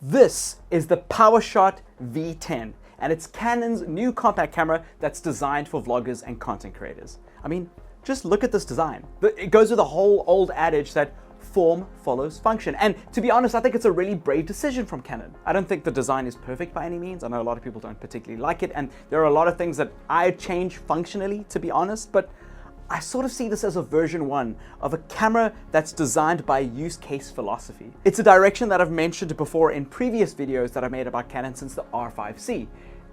This is the PowerShot V10, and it's Canon's new compact camera that's designed for vloggers and content creators. I mean, just look at this design. It goes with the whole old adage that form follows function. And to be honest, I think it's a really brave decision from Canon. I don't think the design is perfect by any means. I know a lot of people don't particularly like it, and there are a lot of things that I'd change functionally, to be honest, but I sort of see this as a version 1 of a camera that's designed by use case philosophy. It's a direction that I've mentioned before in previous videos that I made about Canon since the R5C.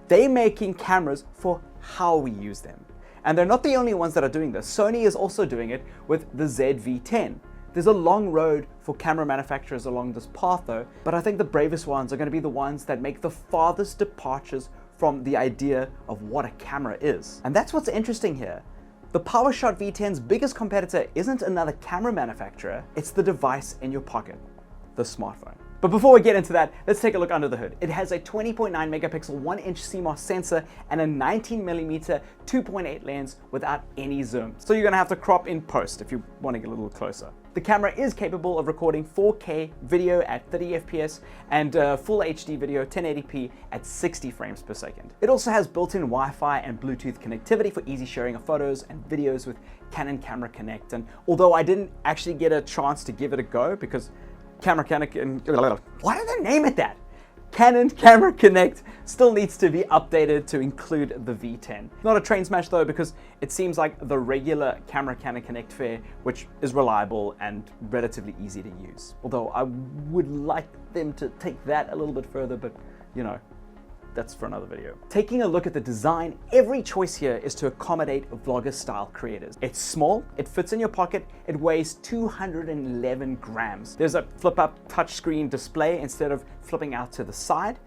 They're making cameras for how we use them. And they're not the only ones that are doing this. Sony is also doing it with the ZV-10. There's a long road for camera manufacturers along this path though, but I think the bravest ones are going to be the ones that make the farthest departures from the idea of what a camera is. And that's what's interesting here. The PowerShot V10's biggest competitor isn't another camera manufacturer, it's the device in your pocket, the smartphone. But before we get into that, let's take a look under the hood. It has a 20.9 megapixel 1-inch CMOS sensor and a 19mm 2.8 lens without any zoom. So you're gonna have to crop in post if you want to get a little closer. The camera is capable of recording 4K video at 30 FPS and full HD video 1080p at 60 frames per second. It also has built-in Wi-Fi and Bluetooth connectivity for easy sharing of photos and videos with Canon Camera Connect. And although I didn't actually get a chance to give it a go because Camera Connect, why did they name it that? Canon Camera Connect still needs to be updated to include the V10. Not a train smash though, because it seems like the regular Canon Connect fare, which is reliable and relatively easy to use. Although I would like them to take that a little bit further, but you know, that's for another video. Taking a look at the design, every choice here is to accommodate vlogger style creators. It's small, it fits in your pocket, it weighs 211 grams. There's a flip up touchscreen display instead of flipping out to the side,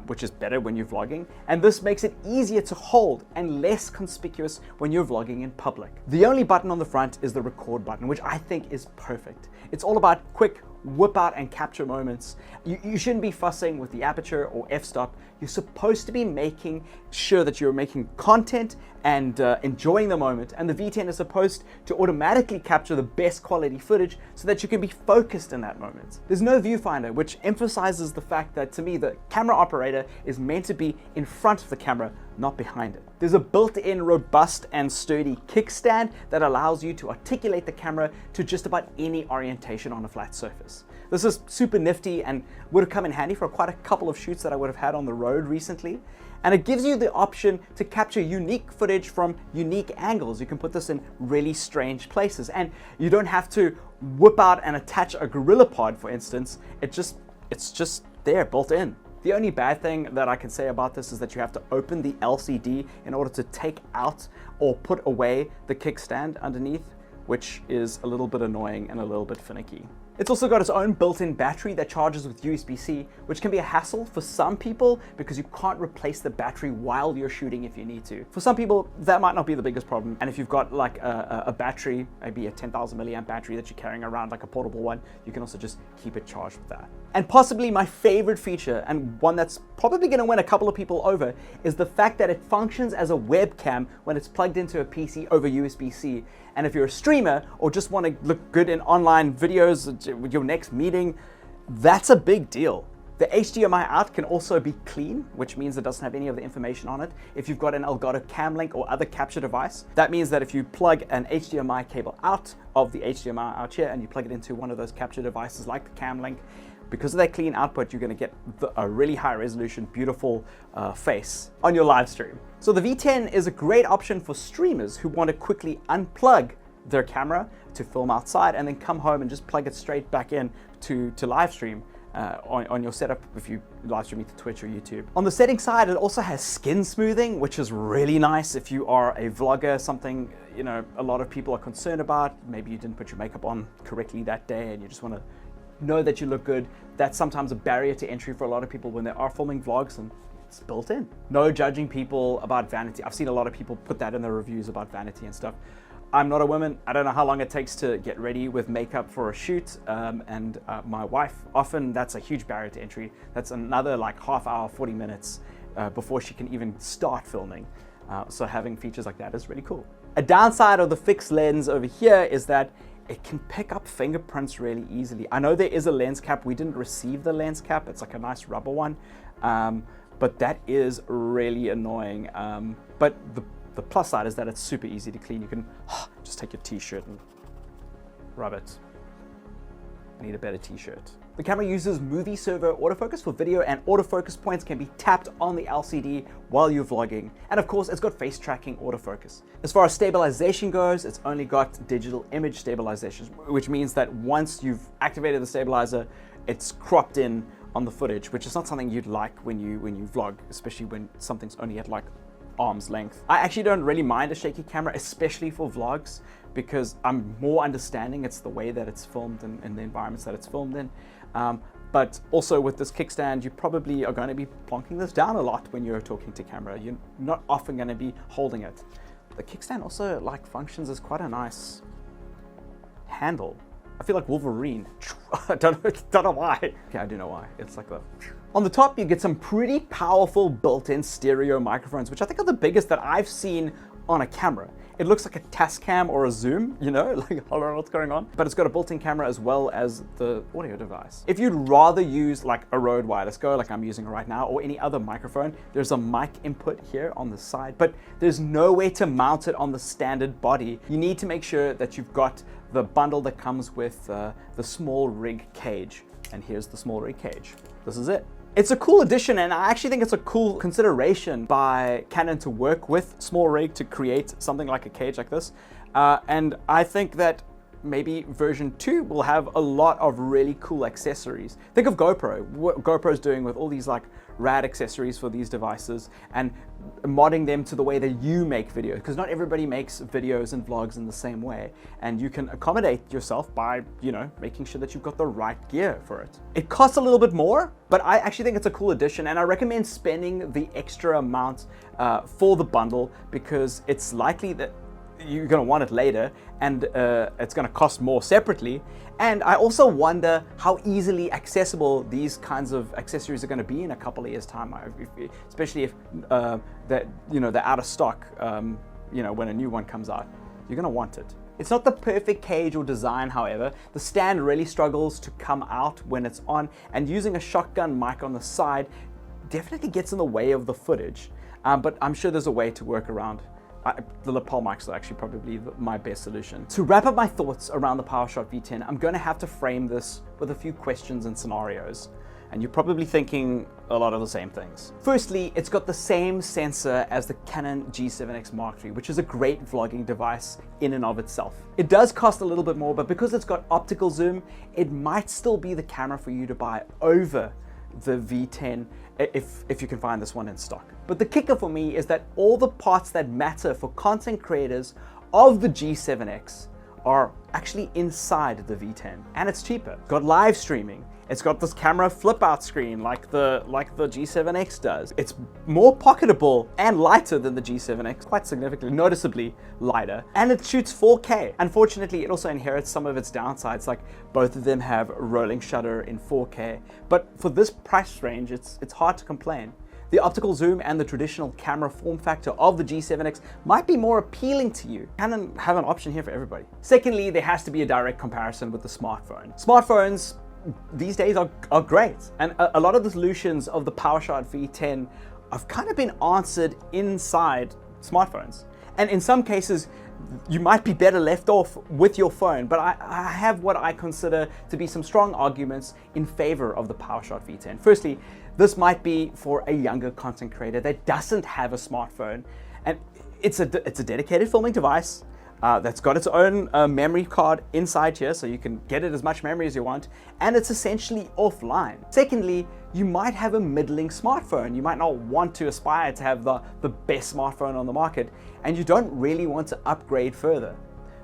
which is better when you're vlogging. And this makes it easier to hold and less conspicuous when you're vlogging in public. The only button on the front is the record button, which I think is perfect. It's all about quick whip out and capture moments. You shouldn't be fussing with the aperture or f-stop. You're supposed to be making sure that you're making content and enjoying the moment, and the V10 is supposed to automatically capture the best quality footage so that you can be focused in that moment. There's no viewfinder, which emphasizes the fact that to me the camera operator is meant to be in front of the camera, not behind it. There's a built-in robust and sturdy kickstand that allows you to articulate the camera to just about any orientation on a flat surface. This is super nifty and would have come in handy for quite a couple of shoots that I would have had on the road recently. And it gives you the option to capture unique footage from unique angles. You can put this in really strange places, and you don't have to whip out and attach a gorilla pod, for instance. It's just there, built in. The only bad thing that I can say about this is that you have to open the LCD in order to take out or put away the kickstand underneath, which is a little bit annoying and a little bit finicky. It's also got its own built-in battery that charges with USB-C, which can be a hassle for some people because you can't replace the battery while you're shooting if you need to. For some people, that might not be the biggest problem. And if you've got like a battery, maybe a 10,000 milliamp battery that you're carrying around, like a portable one, you can also just keep it charged with that. And possibly my favorite feature, and one that's probably going to win a couple of people over, is the fact that it functions as a webcam when it's plugged into a PC over USB-C. And if you're a streamer or just want to look good in online videos with your next meeting, that's a big deal. The HDMI out can also be clean, which means it doesn't have any of the information on it. If you've got an Elgato Cam Link or other capture device, that means that if you plug an HDMI cable out of the HDMI out here and you plug it into one of those capture devices like the Cam Link, because of that clean output, you're going to get a really high resolution, beautiful face on your live stream. So the V10 is a great option for streamers who want to quickly unplug their camera to film outside and then come home and just plug it straight back in to live stream on your setup if you live streaming to Twitch or YouTube. On the setting side, it also has skin smoothing, which is really nice if you are a vlogger, something you know a lot of people are concerned about. Maybe you didn't put your makeup on correctly that day and you just want to know that you look good. That's sometimes a barrier to entry for a lot of people when they are filming vlogs, and it's built in. No judging people about vanity. I've seen a lot of people put that in their reviews about vanity and stuff. I'm not a woman. I don't know how long it takes to get ready with makeup for a shoot, and my wife, often that's a huge barrier to entry. That's another like half hour, 40 minutes before she can even start filming. So having features like that is really cool. A downside of the fixed lens over here is that it can pick up fingerprints really easily. I know there is a lens cap. We didn't receive the lens cap. It's like a nice rubber one, but that is really annoying. But the plus side is that it's super easy to clean. You can just take your t-shirt and rub it. I need a better t-shirt. The camera uses movie servo autofocus for video, and autofocus points can be tapped on the LCD while you're vlogging. And of course, it's got face tracking autofocus. As far as stabilization goes, it's only got digital image stabilization, which means that once you've activated the stabilizer, it's cropped in on the footage, which is not something you'd like when you vlog, especially when something's only at like arm's length. I actually don't really mind a shaky camera, especially for vlogs, because I'm more understanding it's the way that it's filmed and the environments that it's filmed in. But also with this kickstand, you probably are going to be plonking this down a lot when you're talking to camera. You're not often going to be holding it. The kickstand also like functions as quite a nice handle. I feel like Wolverine. I don't know why. Okay, I do know why. It's like that. On the top, you get some pretty powerful built-in stereo microphones, which I think are the biggest that I've seen on a camera. It looks like a Tascam or a Zoom, you know, like, hold on, what's going on? But it's got a built-in camera as well as the audio device. If you'd rather use like a Rode Wireless Go, like I'm using right now, or any other microphone, there's a mic input here on the side, but there's no way to mount it on the standard body. You need to make sure that you've got the bundle that comes with the small rig cage. And here's the small rig cage. This is it. It's a cool addition, and I actually think it's a cool consideration by Canon to work with small rig to create something like a cage like this. And I think that maybe version 2 will have a lot of really cool accessories. Think of GoPro, what GoPro's doing with all these like rad accessories for these devices and modding them to the way that you make videos, because not everybody makes videos and vlogs in the same way, and you can accommodate yourself by, you know, making sure that you've got the right gear for it. It costs a little bit more, but I actually think it's a cool addition, and I recommend spending the extra amount for the bundle, because it's likely that you're going to want it later, and it's going to cost more separately. And I also wonder how easily accessible these kinds of accessories are going to be in a couple of years' time, especially if they're out of stock. When a new one comes out, you're going to want it. It's not the perfect cage or design, however. The stand really struggles to come out when it's on, and using a shotgun mic on the side definitely gets in the way of the footage. But I'm sure there's a way to work around. The lapel mics are actually probably my best solution. To wrap up my thoughts around the PowerShot V10, I'm going to have to frame this with a few questions and scenarios. And you're probably thinking a lot of the same things. Firstly, it's got the same sensor as the Canon G7X Mark III, which is a great vlogging device in and of itself. It does cost a little bit more, but because it's got optical zoom, it might still be the camera for you to buy over the V10 if you can find this one in stock. But the kicker for me is that all the parts that matter for content creators of the G7X are actually inside the V10, and it's cheaper. It's got live streaming. It's got this camera flip out screen like the G7X does. It's more pocketable and lighter than the G7X, quite significantly, noticeably lighter, and it shoots 4K. Unfortunately, it also inherits some of its downsides, like both of them have rolling shutter in 4K. But for this price range, it's hard to complain. The optical zoom and the traditional camera form factor of the G7X might be more appealing to you. Canon have an option here for everybody. Secondly, there has to be a direct comparison with the smartphone. Smartphones these days are great, and a lot of the solutions of the PowerShot V10 have kind of been answered inside smartphones, and in some cases you might be better left off with your phone. But I have what I consider to be some strong arguments in favor of the PowerShot V10. Firstly, this might be for a younger content creator that doesn't have a smartphone, and it's a dedicated filming device that's got its own memory card inside here, so you can get it as much memory as you want, and it's essentially offline. Secondly, you might have a middling smartphone. You might not want to aspire to have the best smartphone on the market, and you don't really want to upgrade further.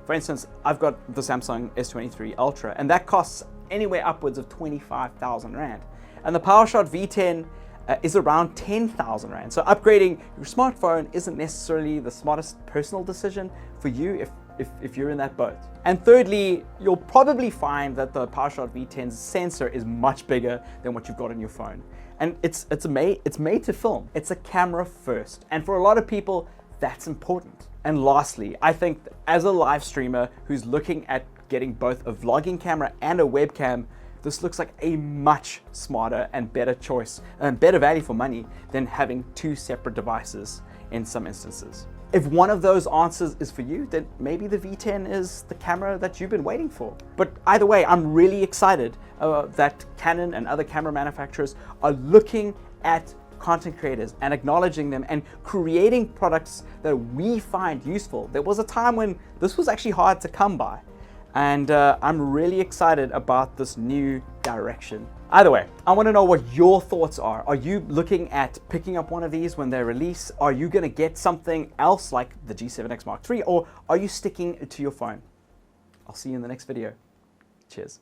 For instance, I've got the Samsung S23 Ultra, and that costs anywhere upwards of 25,000 Rand. And the PowerShot V10 is around 10,000 Rand. So upgrading your smartphone isn't necessarily the smartest personal decision for you if you're in that boat. And thirdly, you'll probably find that the PowerShot V10's sensor is much bigger than what you've got on your phone. And it's made to film. It's a camera first. And for a lot of people, that's important. And lastly, I think as a live streamer who's looking at getting both a vlogging camera and a webcam, this looks like a much smarter and better choice and better value for money than having two separate devices in some instances. If one of those answers is for you, then maybe the V10 is the camera that you've been waiting for. But either way, I'm really excited that Canon and other camera manufacturers are looking at content creators and acknowledging them and creating products that we find useful. There was a time when this was actually hard to come by. And I'm really excited about this new direction. Either way, I want to know what your thoughts are. Are you looking at picking up one of these when they release? Are you going to get something else like the G7X Mark III, or are you sticking to your phone? I'll see you in the next video. Cheers.